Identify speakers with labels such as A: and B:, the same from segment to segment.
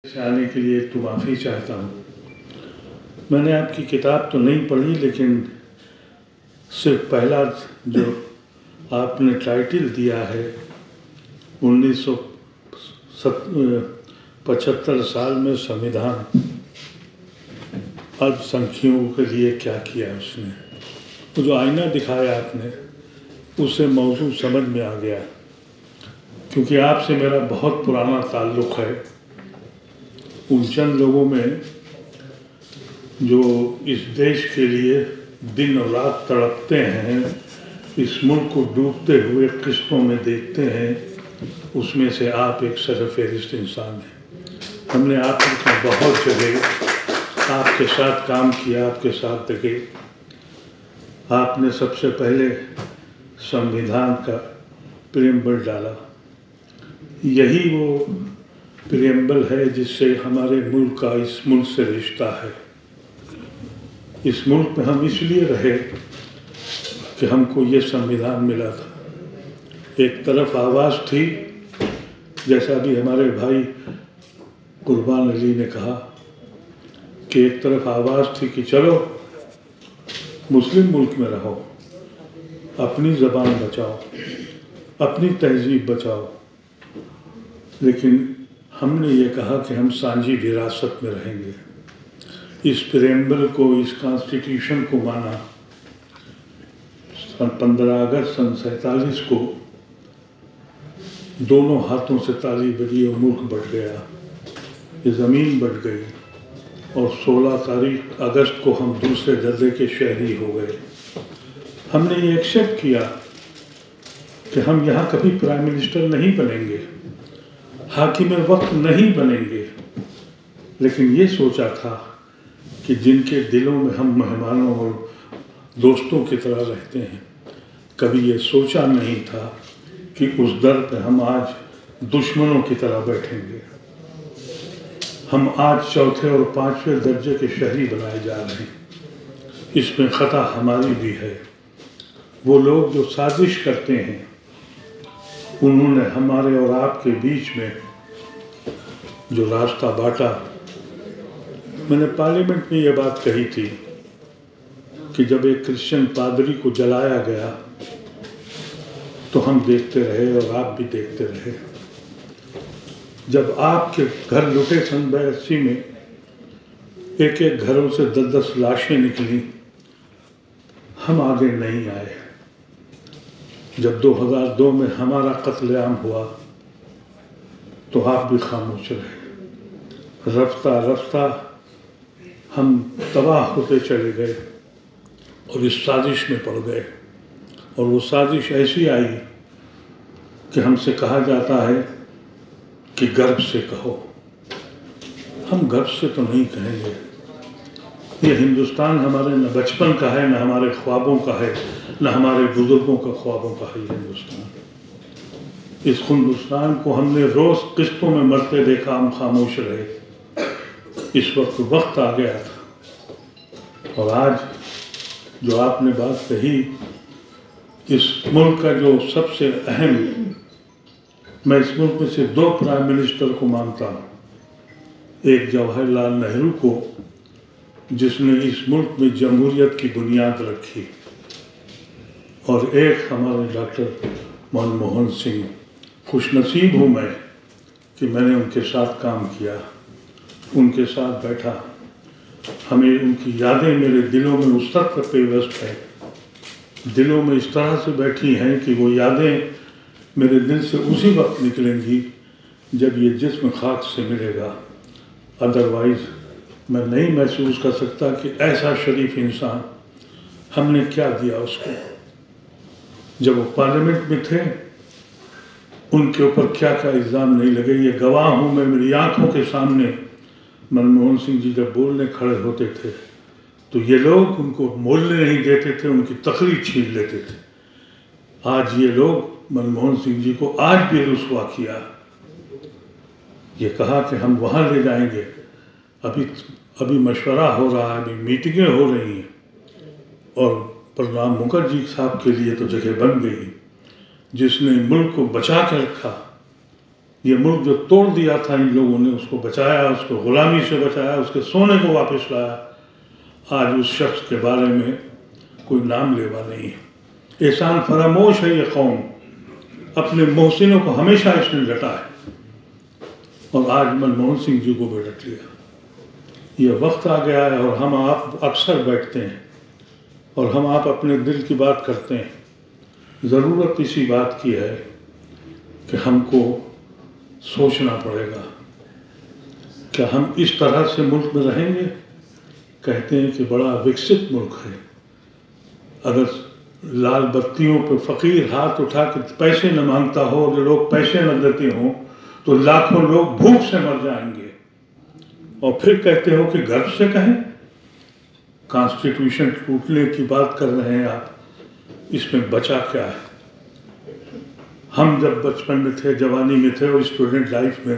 A: से आने के लिए तो माफ़ी चाहता हूँ। मैंने आपकी किताब तो नहीं पढ़ी, लेकिन सिर्फ पहला जो आपने टाइटल दिया है 1975 साल में संविधान अल्पसंख्यकों के लिए क्या किया उसने, वो जो आईना दिखाया आपने, उससे मौजूद समझ में आ गया। क्योंकि आपसे मेरा बहुत पुराना ताल्लुक़ है, उन चंद लोगों में जो इस देश के लिए दिन और रात तड़पते हैं, इस मुल्क को डूबते हुए किस्तों में देखते हैं, उसमें से आप एक सरफहरिस्त इंसान हैं। हमने आपका बहुत जगह आपके साथ काम किया, आपके साथ लगे। आपने सबसे पहले संविधान का प्रीएम्बल डाला। यही वो प्रीएम्बल है जिससे हमारे मुल्क का इस मुल्क से रिश्ता है। इस मुल्क में हम इसलिए रहे कि हमको ये संविधान मिला था। एक तरफ आवाज़ थी, जैसा भी हमारे भाई कुर्बान अली ने कहा कि एक तरफ आवाज़ थी कि चलो मुस्लिम मुल्क में रहो, अपनी ज़बान बचाओ, अपनी तहजीब बचाओ। लेकिन हमने ये कहा कि हम सांझी विरासत में रहेंगे। इस प्रीएम्बल को, इस कॉन्स्टिट्यूशन को माना। सन 15 अगस्त सन 47 को दोनों हाथों से ताली बजी और मुल्क बढ़ गया, ये ज़मीन बढ़ गई और 16 अगस्त को हम दूसरे दर्जे के शहरी हो गए। हमने ये एक्सेप्ट किया कि हम यहाँ कभी प्राइम मिनिस्टर नहीं बनेंगे, हाकिम वक्त नहीं बनेंगे, लेकिन ये सोचा था कि जिनके दिलों में हम मेहमानों और दोस्तों की तरह रहते हैं, कभी ये सोचा नहीं था कि उस दर पे हम आज दुश्मनों की तरह बैठेंगे। हम आज चौथे और पांचवें दर्जे के शहरी बनाए जा रहे हैं। इसमें ख़ता हमारी भी है। वो लोग जो साजिश करते हैं, उन्होंने हमारे और आपके बीच में जो रास्ता बांटा। मैंने पार्लियामेंट में ये बात कही थी कि जब एक क्रिश्चियन पादरी को जलाया गया तो हम देखते रहे और आप भी देखते रहे। जब आपके घर लुटे सन 82 में, एक एक घरों से 10-10 लाशें निकली, हम आगे नहीं आए। जब 2002 में हमारा कत्लेआम हुआ तो आप भी खामोश रहे। रफ्ता रफ्ता हम तबाह होते चले गए और इस साजिश में पड़ गए। और वो साजिश ऐसी आई कि हमसे कहा जाता है कि गर्व से कहो। हम गर्व से तो नहीं कहेंगे। ये हिंदुस्तान हमारे न बचपन का है, न हमारे ख्वाबों का है, न हमारे बुजुर्गों का ख्वाबों का है। ये हिंदुस्तान, इस हिंदुस्तान को हमने रोज़ किस्तों में मरते देखा, हम खामोश रहे। इस वक्त आ गया था। और आज जो आपने बात कही, इस मुल्क का जो सबसे अहम, मैं इस मुल्क में से 2 प्राइम मिनिस्टर को मानता हूँ। एक जवाहरलाल नेहरू को, जिसने इस मुल्क में जमहूरियत की बुनियाद रखी, और एक हमारे डॉक्टर मनमोहन सिंह। खुशनसीब हूँ मैं कि मैंने उनके साथ काम किया, उनके साथ बैठा। हमें उनकी यादें मेरे दिलों में उस तक पेवस्त हैं, दिलों में इस तरह से बैठी हैं कि वो यादें मेरे दिल से उसी वक्त निकलेंगी जब ये जिस्म खाक से मिलेगा। अदरवाइज़ मैं नहीं महसूस कर सकता कि ऐसा शरीफ इंसान, हमने क्या दिया उसको। जब वो पार्लियामेंट में थे, उनके ऊपर क्या क्या इल्ज़ाम नहीं लगे, ये गवाह हूँ मैं। मेरी आंखों के सामने मनमोहन सिंह जी जब बोलने खड़े होते थे तो ये लोग उनको बोलने नहीं देते थे, उनकी तकरीर छीन लेते थे। आज ये लोग मनमोहन सिंह जी को आज भी रुस्वा किया। ये कहा कि हम वहाँ ले जाएंगे। अभी मशवरा हो रहा है, अभी मीटिंगें हो रही हैं, और प्रणब मुखर्जी साहब के लिए तो जगह बन गई, जिसने मुल्क को बचा के रखा। ये मुल्क जो तोड़ दिया था इन लोगों ने, उसको बचाया, उसको ग़ुलामी से बचाया, उसके सोने को वापस लाया। आज उस शख्स के बारे में कोई नाम लेवा नहीं है। एहसान फरामोश है ये कौम, अपने मोहसिनों को हमेशा इसने डटा है और आज मनमोहन सिंह जी को भी डट लिया। ये वक्त आ गया है और हम आप अक्सर बैठते हैं और हम आप अपने दिल की बात करते हैं। ज़रूरत इसी बात की है कि हमको सोचना पड़ेगा, क्या हम इस तरह से मुल्क में रहेंगे? कहते हैं कि बड़ा विकसित मुल्क है, अगर लाल बत्तियों पे फ़कीर हाथ उठा के पैसे न मांगता हो और लोग पैसे न देते हों तो लाखों लोग भूख से मर जाएंगे। और फिर कहते हो कि गर्व से कहें। कॉन्स्टिट्यूशन टूटने की बात कर रहे हैं आप, इसमें बचा क्या है? हम जब बचपन में थे, जवानी में थे और स्टूडेंट लाइफ में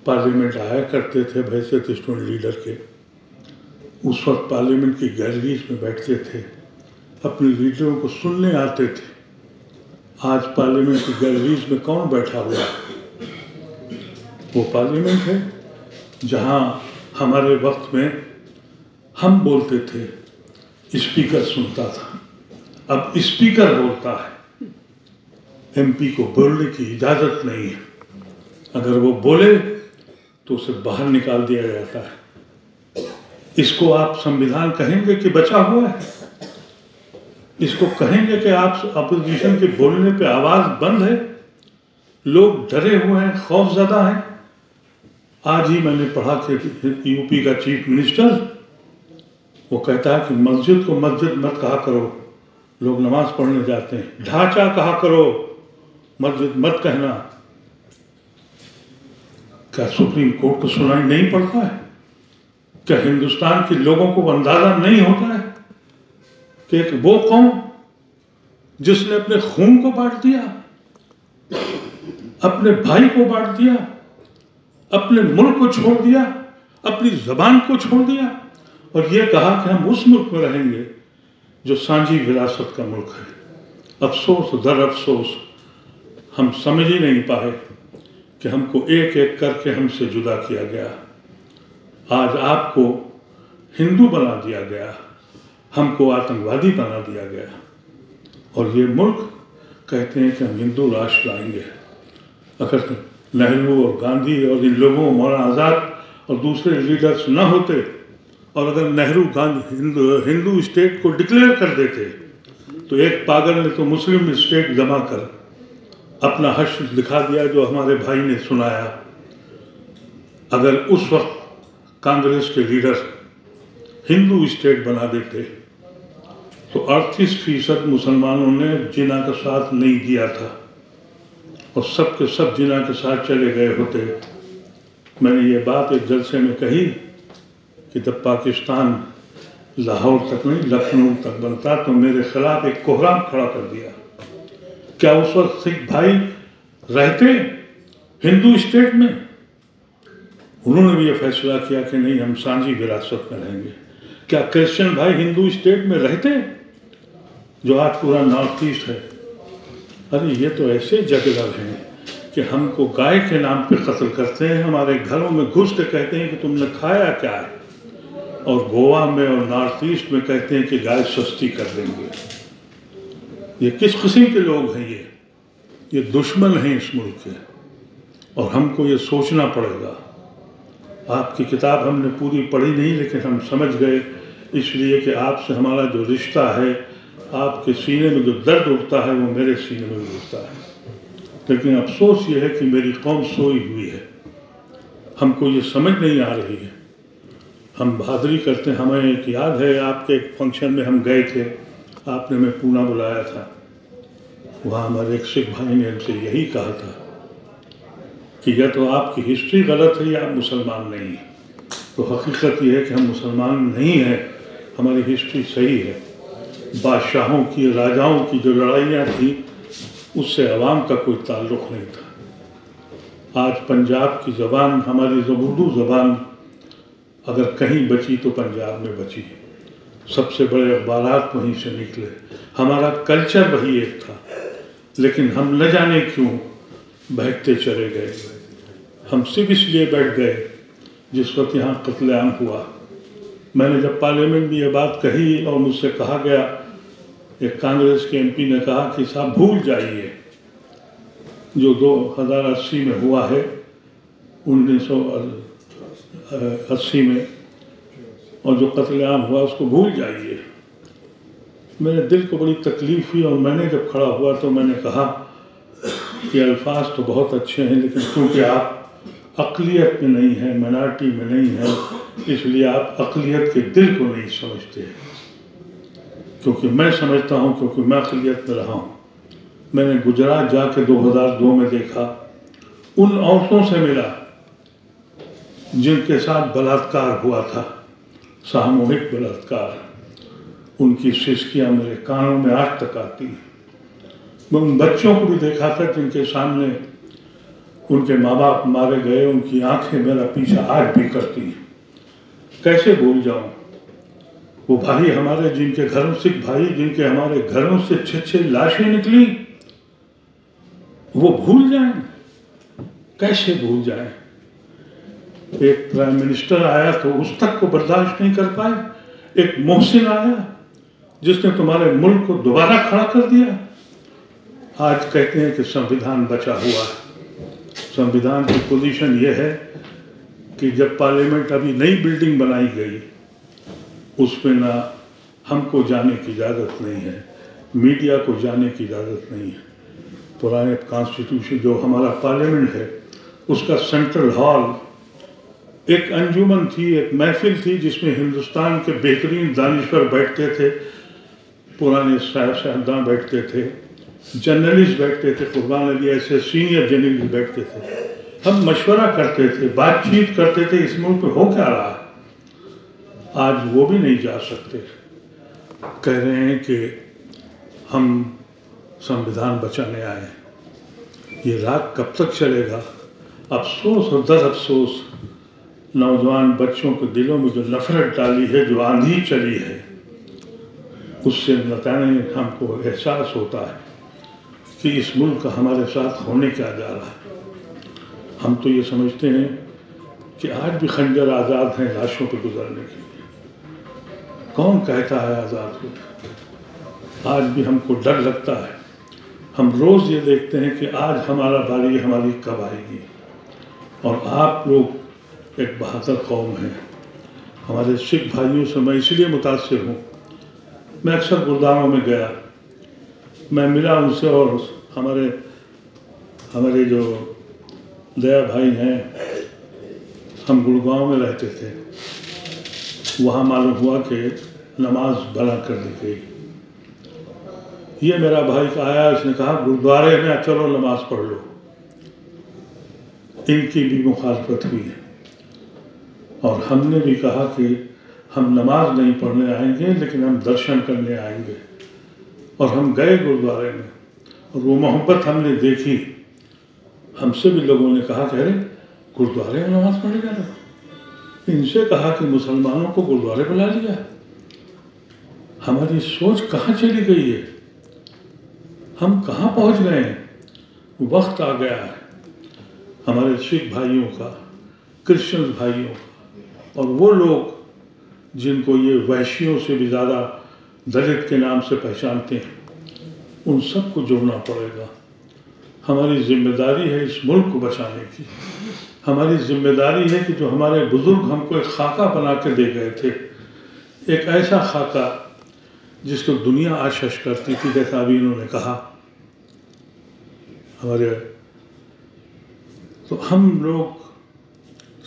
A: पार्लियामेंट आया करते थे वैसे स्टूडेंट लीडर के, उस वक्त पार्लियामेंट की गैलरीज में बैठते थे, अपने लीडरों को सुनने आते थे। आज पार्लियामेंट की गैलरीज में कौन बैठा हुआ है? वो पार्लियामेंट है जहां हमारे वक्त में हम बोलते थे, स्पीकर सुनता था, अब स्पीकर बोलता है। एमपी को बोलने की इजाज़त नहीं है, अगर वो बोले तो उसे बाहर निकाल दिया जाता है। इसको आप संविधान कहेंगे कि बचा हुआ है? इसको कहेंगे कि आप अपोजिशन के बोलने पे आवाज़ बंद है? लोग डरे हुए हैं, खौफज़दा हैं। आज ही मैंने पढ़ा कि यूपी का चीफ मिनिस्टर वो कहता है कि मस्जिद को मस्जिद मत कहा करो, लोग नमाज पढ़ने जाते हैं। ढांचा कहा करो, मस्जिद मत कहना। क्या सुप्रीम कोर्ट को सुनाई नहीं पड़ता है? क्या हिंदुस्तान के लोगों को अंदाजा नहीं होता है कि एक वो कौम जिसने अपने खून को बांट दिया, अपने भाई को बांट दिया, अपने मुल्क को छोड़ दिया, अपनी जबान को छोड़ दिया और ये कहा कि हम उस मुल्क में रहेंगे जो सांझी विरासत का मुल्क है। अफसोस दर अफसोस हम समझ ही नहीं पाए कि हमको एक एक करके हमसे जुदा किया गया। आज आपको हिंदू बना दिया गया, हमको आतंकवादी बना दिया गया और ये मुल्क कहते हैं कि हम हिंदू राष्ट्र लाएंगे। अगर नेहरू और गांधी और इन लोगों, मौलाना आज़ाद और दूसरे लीडर्स न होते और अगर नेहरू गांधी हिंदू स्टेट को डिक्लेयर कर देते तो एक पागल ने तो मुस्लिम स्टेट जमा कर अपना हर्ष दिखा दिया जो हमारे भाई ने सुनाया। अगर उस वक्त कांग्रेस के लीडर हिंदू स्टेट बना देते तो 38% मुसलमानों ने जिना का साथ नहीं दिया था और सब के सब जिना के साथ चले गए होते। मैंने ये बात एक जलसे में कही कि जब पाकिस्तान लाहौर तक नहीं लखनऊ तक बनता तो मेरे खिलाफ एक कोहराम खड़ा कर दिया। क्या उस वक्त सिख भाई रहते हिंदू स्टेट में? उन्होंने भी ये फैसला किया कि नहीं, हम सांझी विरासत में रहेंगे। क्या क्रिश्चियन भाई हिंदू स्टेट में रहते जो आज पूरा नॉर्थ ईस्ट है? अरे ये तो ऐसे जगलर हैं कि हमको गाय के नाम पे कत्ल करते हैं, हमारे घरों में घुस के कहते हैं कि तुमने खाया क्या है, और गोवा में और नॉर्थ ईस्ट में कहते हैं कि गाय सस्ती कर देंगे। ये किस किस्म के लोग हैं? ये दुश्मन हैं इस मुल्क के और हमको ये सोचना पड़ेगा। आपकी किताब हमने पूरी पढ़ी नहीं लेकिन हम समझ गए, इसलिए कि आपसे हमारा जो रिश्ता है, आपके सीने में जो दर्द उठता है वो मेरे सीने में भी उठता है। लेकिन अफसोस ये है कि मेरी कौम सोई हुई है, हमको ये समझ नहीं आ रही है। हम बहादुरी करते हैं। हमें एक याद है, आपके एक फंक्शन में हम गए थे, आपने मैं पूना बुलाया था। वहाँ हमारे एक सिख भाई ने हमसे यही कहा था कि या तो आपकी हिस्ट्री गलत है या आप मुसलमान नहीं हैं। तो हकीकत ये है कि हम मुसलमान नहीं हैं, हमारी हिस्ट्री सही है। बादशाहों की, राजाओं की जो लड़ाइयाँ थी उससे अवाम का कोई ताल्लुक़ नहीं था। आज पंजाब की ज़बान, हमारी जो उर्दू ज़बान अगर कहीं बची तो पंजाब में बची। सबसे बड़े अखबारात वहीं से निकले, हमारा कल्चर वही एक था। लेकिन हम न जाने क्यों बहकते चले गए। हम सिर्फ इसलिए बैठ गए जिस वक्त यहाँ कत्लेआम हुआ। मैंने जब पार्लियामेंट में ये बात कही और मुझसे कहा गया, एक कांग्रेस के एमपी ने कहा कि साहब भूल जाइए जो 2080 में हुआ है, 1980 में, और जो कत्लेआम हुआ उसको भूल जाइए। मेरे दिल को बड़ी तकलीफ हुई और मैंने जब खड़ा हुआ तो मैंने कहा कि अल्फाज तो बहुत अच्छे हैं, लेकिन क्योंकि आप अक़लियत में नहीं हैं, माइनॉरिटी में नहीं हैं, इसलिए आप अक़लियत के दिल को नहीं समझते। क्योंकि मैं समझता हूँ, क्योंकि मैं अक़लियत में रहा हूँ। मैंने गुजरात जाके 2002 में देखा, उन औरतों से मिला जिनके साथ बलात्कार हुआ था, सामूहिक बलात्कार। उनकी सिसकियाँ मेरे कानों में आज तक आती हैं। मैं उन बच्चों को भी देखा था जिनके सामने उनके माँ बाप मारे गए, उनकी आंखें मेरा पीछा आज भी करती हैं। कैसे भूल जाऊं वो भाई हमारे, जिनके घरों, सिख भाई जिनके हमारे घरों से 6-6 लाशें निकली, वो भूल जाएं? कैसे भूल जाएं? एक प्राइम मिनिस्टर आया तो उस तक को बर्दाश्त नहीं कर पाए। एक मोहसिन आया जिसने तुम्हारे मुल्क को दोबारा खड़ा कर दिया। आज कहते हैं कि संविधान बचा हुआ है। संविधान की पोजीशन ये है कि जब पार्लियामेंट, अभी नई बिल्डिंग बनाई गई, उसमें ना हमको जाने की इजाज़त नहीं है, मीडिया को जाने की इजाज़त नहीं है। पुराने कॉन्स्टिट्यूशन जो हमारा पार्लियामेंट है, उसका सेंट्रल हॉल एक अंजुमन थी, एक महफिल थी जिसमें हिंदुस्तान के बेहतरीन दानिश्वर बैठते थे, पुराने साहिबजादा बैठते थे, जर्नलिस्ट बैठते थे, कुर्बान अली ऐसे सीनियर जर्नलिस्ट बैठते थे। हम मशवरा करते थे, बातचीत करते थे, इस मुल्क में हो क्या रहा है। आज वो भी नहीं जा सकते। कह रहे हैं कि हम संविधान बचाने आए। ये राग कब तक चलेगा? अफसोस और दर अफसोस, नौजवान बच्चों के दिलों में जो नफरत डाली है, जो आंधी चली है, उससे बताने हमको एहसास होता है कि इस मुल्क का हमारे साथ होने क्या जा रहा है। हम तो ये समझते हैं कि आज भी खंजर आज़ाद हैं लाशों पर गुजरने के लिए। कौन कहता है आज़ाद हो? आज भी हमको डर लगता है। हम रोज़ ये देखते हैं कि आज हमारा बारी हमारी कब आएगी। और आप लोग एक बहादुर कौम हैं। हमारे सिख भाइयों से मैं इसलिए मुतासिर हूँ। मैं अक्सर गुरुद्वारों में गया, मैं मिला उनसे, और हमारे जो दया भाई हैं, हम गुड़गांव में रहते थे। वहाँ मालूम हुआ कि नमाज बना कर दी गई। ये मेरा भाई का आया, इसने कहा गुरुद्वारे में चलो नमाज पढ़ लो। इनकी भी मुखालफत हुई है और हमने भी कहा कि हम नमाज नहीं पढ़ने आएंगे, लेकिन हम दर्शन करने आएंगे। और हम गए गुरुद्वारे में और वो मोहब्बत हमने देखी। हमसे भी लोगों ने कहा कि अरे गुरुद्वारे में नमाज पढ़ने जा रहे। इनसे कहा कि मुसलमानों को गुरुद्वारे बुला लिया। हमारी सोच कहाँ चली गई है? हम कहाँ पहुँच गए हैं? वक्त आ गया है हमारे सिख भाइयों का, क्रिश्चियन भाइयों का, और वो लोग जिनको ये वैश्यों से भी ज़्यादा दलित के नाम से पहचानते हैं, उन सबको जोड़ना पड़ेगा। हमारी जिम्मेदारी है इस मुल्क को बचाने की। हमारी जिम्मेदारी है कि जो हमारे बुज़ुर्ग हमको एक खाका बना के दे गए थे, एक ऐसा खाका जिसको दुनिया आशीष करती थी, जैसा अभी इन्होंने कहा हमारे। तो हम लोग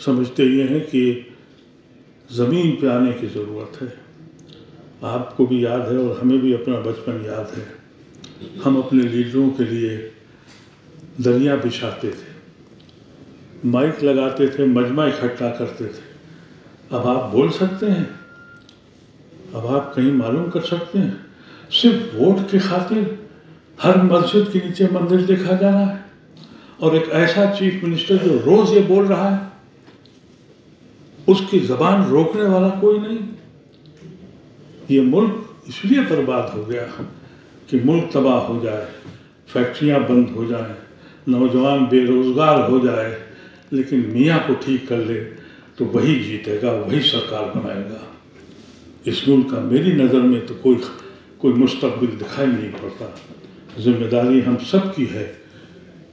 A: समझते ये हैं कि ज़मीन पे आने की ज़रूरत है। आपको भी याद है और हमें भी अपना बचपन याद है। हम अपने लीडरों के लिए दरिया बिछाते थे, माइक लगाते थे, मजमा इकट्ठा करते थे। अब आप बोल सकते हैं? अब आप कहीं मालूम कर सकते हैं? सिर्फ वोट की खातिर हर मस्जिद के नीचे मंदिर देखा जा रहा है, और एक ऐसा चीफ मिनिस्टर जो रोज़ ये बोल रहा है, उसकी ज़बान रोकने वाला कोई नहीं। ये मुल्क इसलिए बर्बाद हो गया कि मुल्क तबाह हो जाए, फैक्ट्रियां बंद हो जाएं, नौजवान बेरोज़गार हो जाए लेकिन मियाँ को ठीक कर ले तो वही जीतेगा, वही सरकार बनाएगा। इस मुल्क का मेरी नज़र में तो कोई मुस्तक़बिल दिखाई नहीं पड़ता। जिम्मेदारी हम सब की है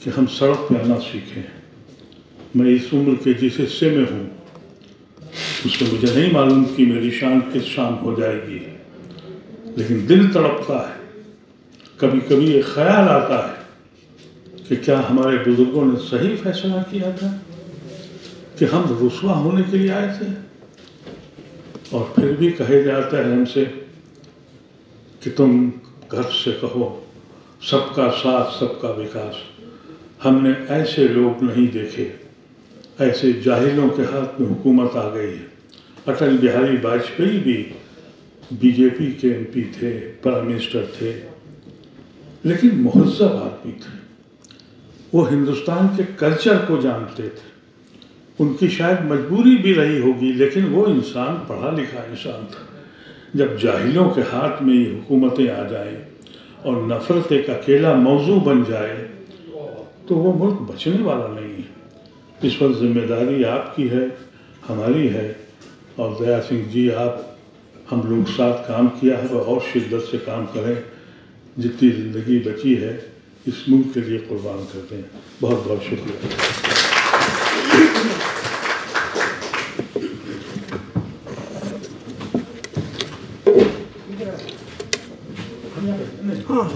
A: कि हम सड़क पे आना सीखें। मैं इस उम्र के जिस हिस्से में हूँ उसमें मुझे नहीं मालूम कि मेरी शान किस शाम हो जाएगी, लेकिन दिल तड़पता है। कभी कभी ये ख्याल आता है कि क्या हमारे बुजुर्गों ने सही फैसला किया था कि हम रुसवा होने के लिए आए थे। और फिर भी कहे जाता है हमसे कि तुम गर्व से कहो सबका साथ सबका विकास। हमने ऐसे लोग नहीं देखे, ऐसे जाहिलों के हाथ में हुकूमत आ गई है। अटल बिहारी वाजपेयी भी बीजेपी के एमपी थे, प्राइम मिनिस्टर थे, लेकिन मुहज़्ज़ब आदमी थे। वो हिंदुस्तान के कल्चर को जानते थे। उनकी शायद मजबूरी भी रही होगी, लेकिन वो इंसान पढ़ा लिखा इंसान था। जब जाहिलों के हाथ में ये हुकूमतें आ जाएं और नफ़रत एक अकेला मौजू बन जाए तो वो मुल्क बचने वाला नहीं है। इस पर जिम्मेदारी आपकी है, हमारी है। और दया सिंह जी, आप हम लोग साथ काम किया है और शिद्दत से काम करें। जितनी ज़िंदगी बची है इस मुल्क के लिए कुर्बान कर दें। बहुत बहुत शुक्रिया।
B: हाँ,